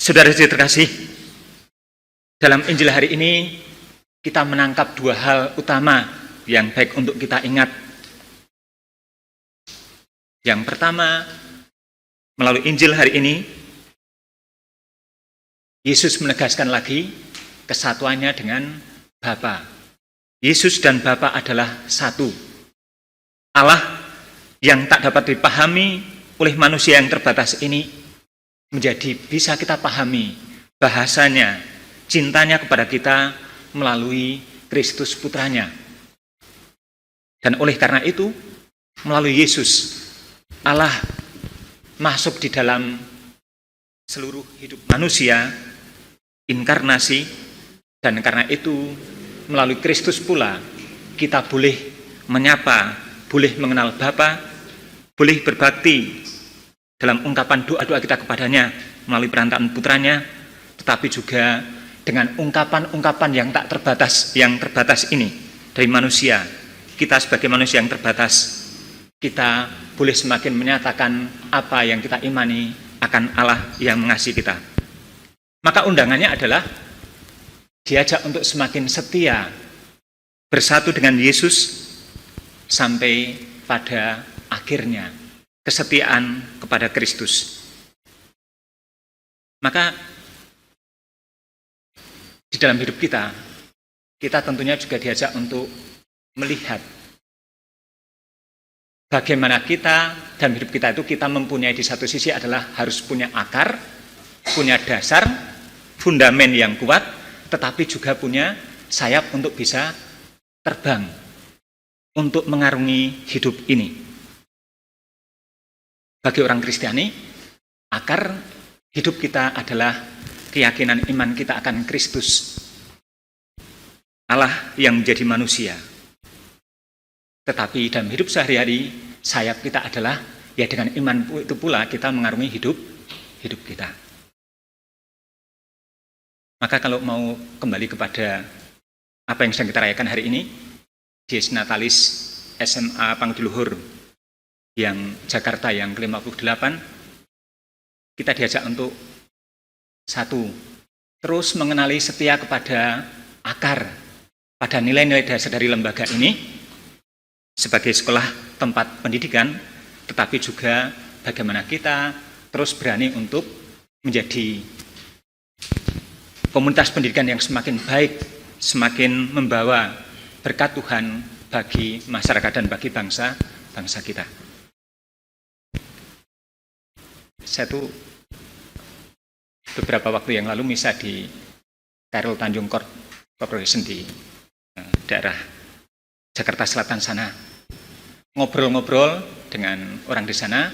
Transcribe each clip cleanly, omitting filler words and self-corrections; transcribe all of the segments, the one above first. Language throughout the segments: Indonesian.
Saudara terkasih, dalam Injil hari ini kita menangkap dua hal utama yang baik untuk kita ingat. Yang pertama, melalui Injil hari ini, Yesus menegaskan lagi kesatuannya dengan Bapa. Yesus dan Bapa adalah satu. Allah yang tak dapat dipahami oleh manusia yang terbatas ini menjadi bisa kita pahami bahasanya, cintanya kepada kita melalui Kristus Putranya. Dan oleh karena itu, melalui Yesus, Allah masuk di dalam seluruh hidup manusia, inkarnasi, dan karena itu melalui Kristus pula kita boleh menyapa, boleh mengenal Bapa, boleh berbakti dalam ungkapan doa-doa kita kepadanya melalui perantaraan putranya, tetapi juga dengan ungkapan-ungkapan yang tak terbatas, yang terbatas ini dari manusia. Kita sebagai manusia yang terbatas, kita boleh semakin menyatakan apa yang kita imani akan Allah yang mengasihi kita. Maka undangannya adalah diajak untuk semakin setia bersatu dengan Yesus sampai pada akhirnya kesetiaan kepada Kristus. Maka di dalam hidup kita tentunya juga diajak untuk melihat bagaimana kita dalam hidup kita itu kita mempunyai di satu sisi adalah harus punya akar, punya dasar, fundamen yang kuat, tetapi juga punya sayap untuk bisa terbang, untuk mengarungi hidup ini. Bagi orang Kristiani, akar hidup kita adalah keyakinan iman kita akan Kristus, Allah yang menjadi manusia. Tetapi dalam hidup sehari-hari, sayap kita adalah ya dengan iman itu pula kita mengarungi hidup kita. Maka kalau mau kembali kepada apa yang sedang kita rayakan hari ini, Dies Natalis SMA Pangdiluhur yang Jakarta yang ke-58, kita diajak untuk satu, terus mengenali setia kepada akar, pada nilai-nilai dasar dari lembaga ini sebagai sekolah tempat pendidikan, tetapi juga bagaimana kita terus berani untuk menjadi komunitas pendidikan yang semakin baik, semakin membawa berkat Tuhan bagi masyarakat dan bagi bangsa kita. Saya tuh beberapa waktu yang lalu misa di Karel Tanjung Corporation di daerah Jakarta Selatan sana. Ngobrol-ngobrol dengan orang di sana,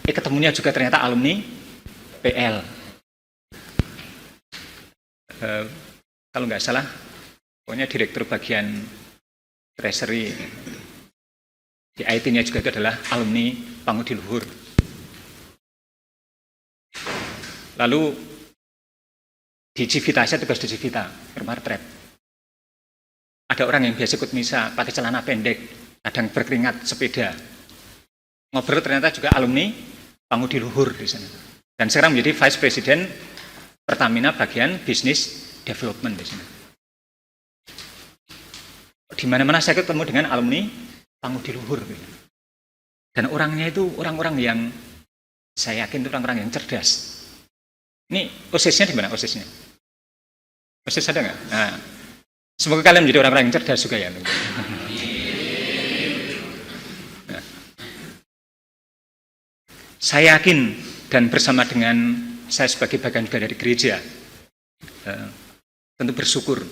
ketemunya juga ternyata alumni PL. Kalau nggak salah, pokoknya direktur bagian treasury di IT-nya juga itu adalah alumni Pangdiluhur. Lalu di Civita, saya tugas di Civita, rumah retret. Ada orang yang biasa ikut misa pakai celana pendek, kadang berkeringat sepeda. Ngobrol ternyata juga alumni Pangdiluhur di sana. Dan sekarang menjadi Vice President Pertamina bagian Business Development di sana. Di mana-mana saya ketemu dengan alumni Pangdiluhur. Dan orangnya itu orang-orang yang saya yakin itu orang-orang yang cerdas. Ini OSIS-nya di mana OSIS-nya? OSIS ada nggak? Nah, semoga kalian menjadi orang-orang yang cerdas juga ya. Nah, saya yakin dan bersama dengan saya sebagai bagian juga dari gereja, tentu bersyukur.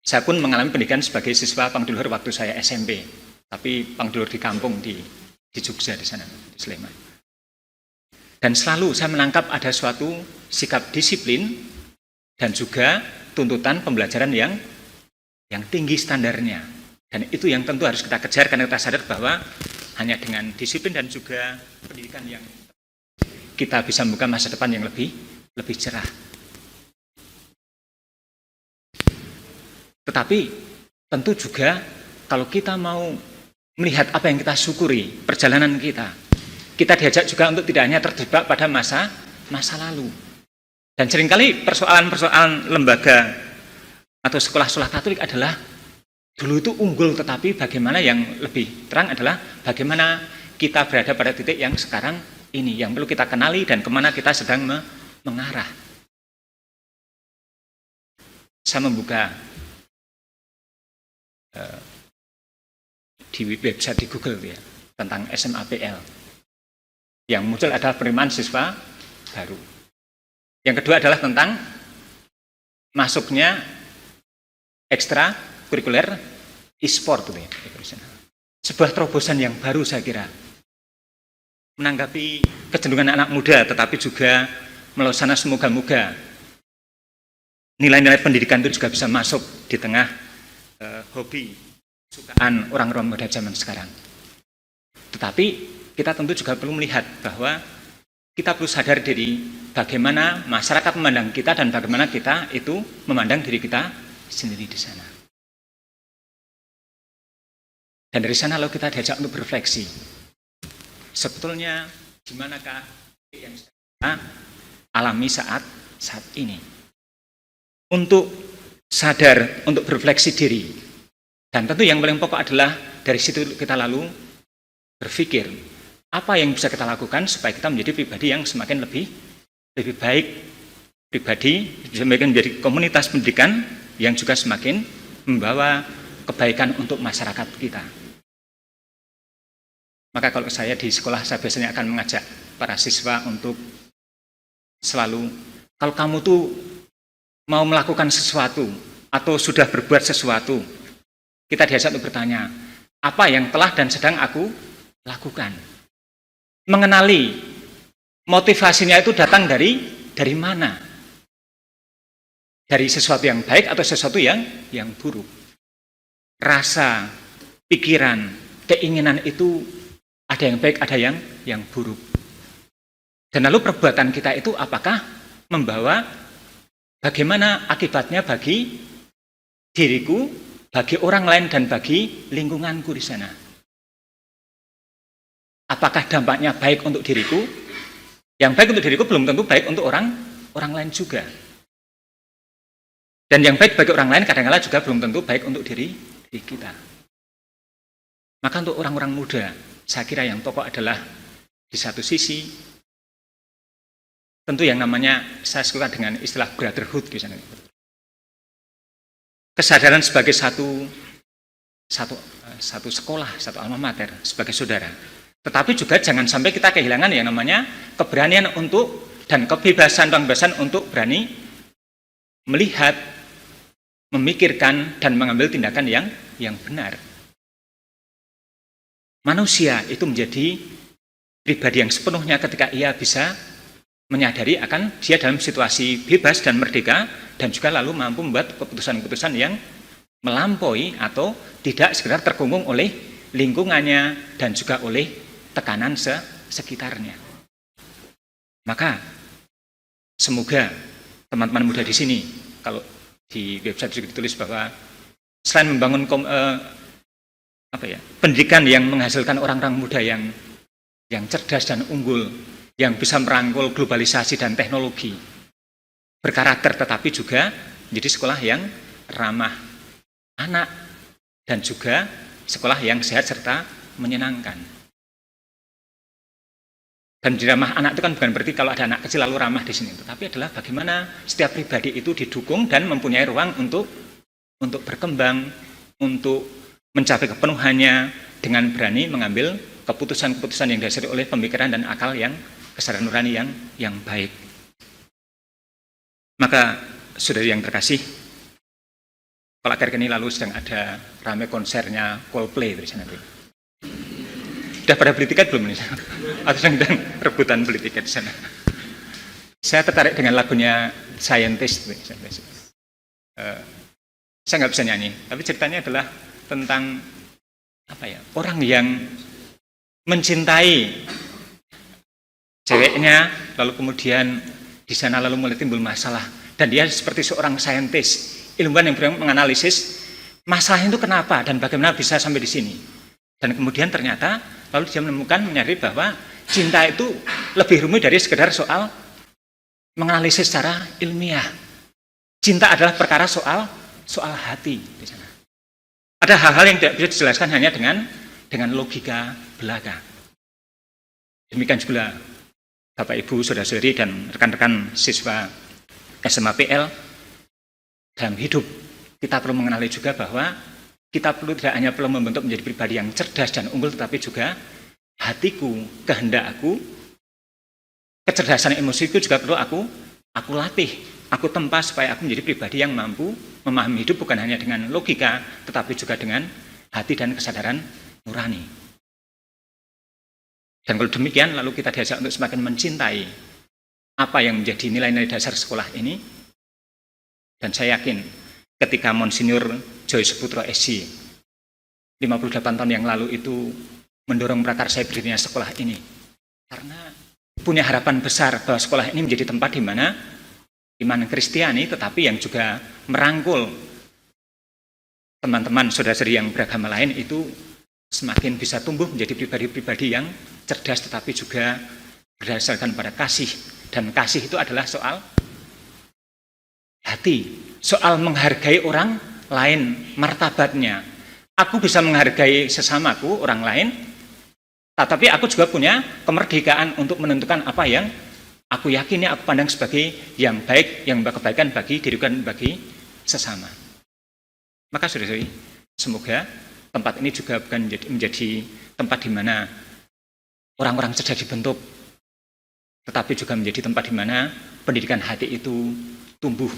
Saya pun mengalami pendidikan sebagai siswa Pangdiluhur waktu saya SMP, tapi Pangdiluhur di kampung di Jogja di sana, di Sleman. Dan selalu saya menangkap ada suatu sikap disiplin dan juga tuntutan pembelajaran yang tinggi standarnya. Dan itu yang tentu harus kita kejar karena kita sadar bahwa hanya dengan disiplin dan juga pendidikan yang kita bisa membuka masa depan yang lebih cerah. Tetapi tentu juga kalau kita mau melihat apa yang kita syukuri, perjalanan kita diajak juga untuk tidak hanya terjebak pada masa lalu. Dan seringkali persoalan-persoalan lembaga atau sekolah-sekolah Katolik adalah dulu itu unggul, tetapi bagaimana yang lebih terang adalah bagaimana kita berada pada titik yang sekarang ini, yang perlu kita kenali dan kemana kita sedang mengarah. Saya membuka di website di Google ya, tentang SMAPL. Yang muncul adalah penerimaan siswa baru. Yang kedua adalah tentang masuknya ekstra kurikuler e-sport gitu ya. Sebuah terobosan yang baru saya kira. Menanggapi kecenderungan anak muda, tetapi juga melalui sana semoga-moga nilai-nilai pendidikan itu juga bisa masuk di tengah hobi, kesukaan orang-orang muda zaman sekarang. Tetapi kita tentu juga perlu melihat bahwa kita perlu sadar diri bagaimana masyarakat memandang kita dan bagaimana kita itu memandang diri kita sendiri di sana. Dan dari sana lalu kita diajak untuk berefleksi. Sebetulnya di manakah yang kita alami saat ini? Untuk sadar, untuk berefleksi diri. Dan tentu yang paling pokok adalah dari situ kita lalu berpikir apa yang bisa kita lakukan supaya kita menjadi pribadi yang semakin lebih baik, pribadi semakin menjadi komunitas pendidikan yang juga semakin membawa kebaikan untuk masyarakat kita. Maka kalau saya di sekolah, saya biasanya akan mengajak para siswa untuk selalu, kalau kamu tuh mau melakukan sesuatu atau sudah berbuat sesuatu, kita diajak untuk bertanya, apa yang telah dan sedang aku lakukan? Mengenali motivasinya itu datang dari mana? Dari sesuatu yang baik atau sesuatu yang buruk? Rasa, pikiran, keinginan itu ada yang baik, ada yang buruk. Dan lalu perbuatan kita itu apakah membawa bagaimana akibatnya bagi diriku, bagi orang lain, dan bagi lingkunganku di sana? Apakah dampaknya baik untuk diriku? Yang baik untuk diriku belum tentu baik untuk orang lain juga. Dan yang baik bagi orang lain kadang-kadang juga belum tentu baik untuk diri kita. Maka untuk orang-orang muda, saya kira yang pokok adalah di satu sisi, tentu yang namanya, saya suka dengan istilah brotherhood di sana. Kesadaran sebagai satu sekolah, satu alma mater, sebagai saudara. Tetapi juga jangan sampai kita kehilangan yang namanya keberanian untuk dan kebebasan untuk berani melihat, memikirkan, dan mengambil tindakan yang benar. Manusia itu menjadi pribadi yang sepenuhnya ketika ia bisa menyadari akan dia dalam situasi bebas dan merdeka, dan juga lalu mampu membuat keputusan-keputusan yang melampaui atau tidak sekedar terkungkung oleh lingkungannya dan juga oleh tekanan sekitarnya. Maka semoga teman-teman muda di sini, kalau di website juga ditulis bahwa selain membangun pendidikan yang menghasilkan orang-orang muda yang cerdas dan unggul, yang bisa merangkul globalisasi dan teknologi, berkarakter, tetapi juga menjadi sekolah yang ramah anak dan juga sekolah yang sehat serta menyenangkan. Dan di ramah anak itu kan bukan berarti kalau ada anak kecil lalu ramah di sini, tetapi adalah bagaimana setiap pribadi itu didukung dan mempunyai ruang untuk berkembang, untuk mencapai kepenuhannya dengan berani mengambil keputusan-keputusan yang didasari oleh pemikiran dan akal yang kesadaran nurani yang baik. Maka saudari yang terkasih, kalau akhir ini lalu sedang ada rame konsernya Coldplay di sana. Sudah pada beli tiket belum nih? Atau sedang rebutan beli tiket di sana? Saya tertarik dengan lagunya Scientist. Saya nggak bisa nyanyi, tapi ceritanya adalah tentang orang yang mencintai ceweknya, lalu kemudian di sana lalu mulai timbul masalah, dan dia seperti seorang saintis, ilmuwan yang menganalisis masalah itu kenapa dan bagaimana bisa sampai di sini. Dan kemudian ternyata lalu dia menyadari bahwa cinta itu lebih rumit dari sekedar soal menganalisis secara ilmiah. Cinta adalah perkara soal hati di sana. Ada hal-hal yang tidak bisa dijelaskan hanya dengan logika belaka. Demikian juga Bapak Ibu, Saudara-saudari dan rekan-rekan siswa SMA PL, dalam hidup kita perlu mengenali juga bahwa kita tidak hanya perlu membentuk menjadi pribadi yang cerdas dan unggul, tetapi juga hatiku, kehendak aku, kecerdasan emosiku juga perlu aku latih, aku tempa supaya aku menjadi pribadi yang mampu memahami hidup bukan hanya dengan logika, tetapi juga dengan hati dan kesadaran nurani. Dan kalau demikian, lalu kita diajak untuk semakin mencintai apa yang menjadi nilai-nilai dasar sekolah ini. Dan saya yakin ketika Monsinyur Joyce Putro SC 58 tahun yang lalu itu mendorong prakarsa berdirinya sekolah ini, karena punya harapan besar bahwa sekolah ini menjadi tempat di mana iman Kristiani, tetapi yang juga merangkul teman-teman saudara-saudari yang beragama lain itu semakin bisa tumbuh menjadi pribadi-pribadi yang cerdas, tetapi juga berdasarkan pada kasih. Dan kasih itu adalah soal hati, soal menghargai orang lain, martabatnya. Aku bisa menghargai sesamaku, orang lain, tetapi aku juga punya kemerdekaan untuk menentukan apa yang aku yakini, aku pandang sebagai yang baik, yang membawa kebaikan bagi diriku dan bagi sesama. Maka saudara-saudari, semoga tempat ini juga bukan menjadi tempat di mana orang-orang cerdas dibentuk, tetapi juga menjadi tempat di mana pendidikan hati itu tumbuh,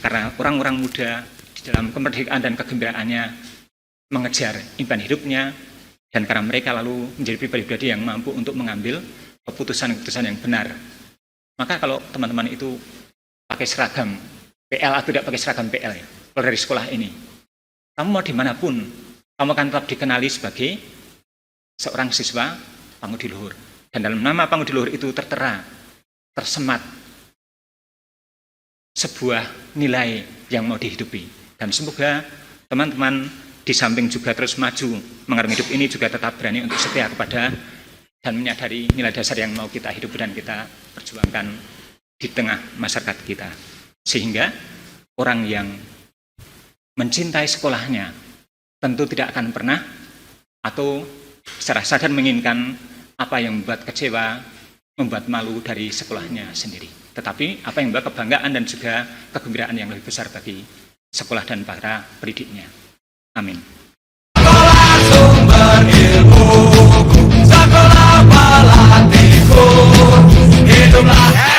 karena orang-orang muda di dalam kemerdekaan dan kegembiraannya mengejar impian hidupnya, dan karena mereka lalu menjadi pribadi-pribadi yang mampu untuk mengambil keputusan-keputusan yang benar. Maka kalau teman-teman itu pakai seragam PL atau tidak pakai seragam PL, ya, kalau dari sekolah ini, kamu mau dimanapun, kamu akan tetap dikenali sebagai seorang siswa Pangudi Luhur. Dan dalam nama Pangudi Luhur itu tertera, tersemat sebuah nilai yang mau dihidupi. Dan semoga teman-teman di samping juga terus maju mengarungi hidup ini juga tetap berani untuk setia kepada dan menyadari nilai dasar yang mau kita hidup dan kita perjuangkan di tengah masyarakat kita. Sehingga orang yang mencintai sekolahnya tentu tidak akan pernah atau secara sadar menginginkan apa yang membuat kecewa, membuat malu dari sekolahnya sendiri. Tetapi apa yang membawa kebanggaan dan juga kegembiraan yang lebih besar bagi sekolah dan para pendidiknya. Amin. Sekolah sumber ilmu, sekolah pelatihku, hiduplah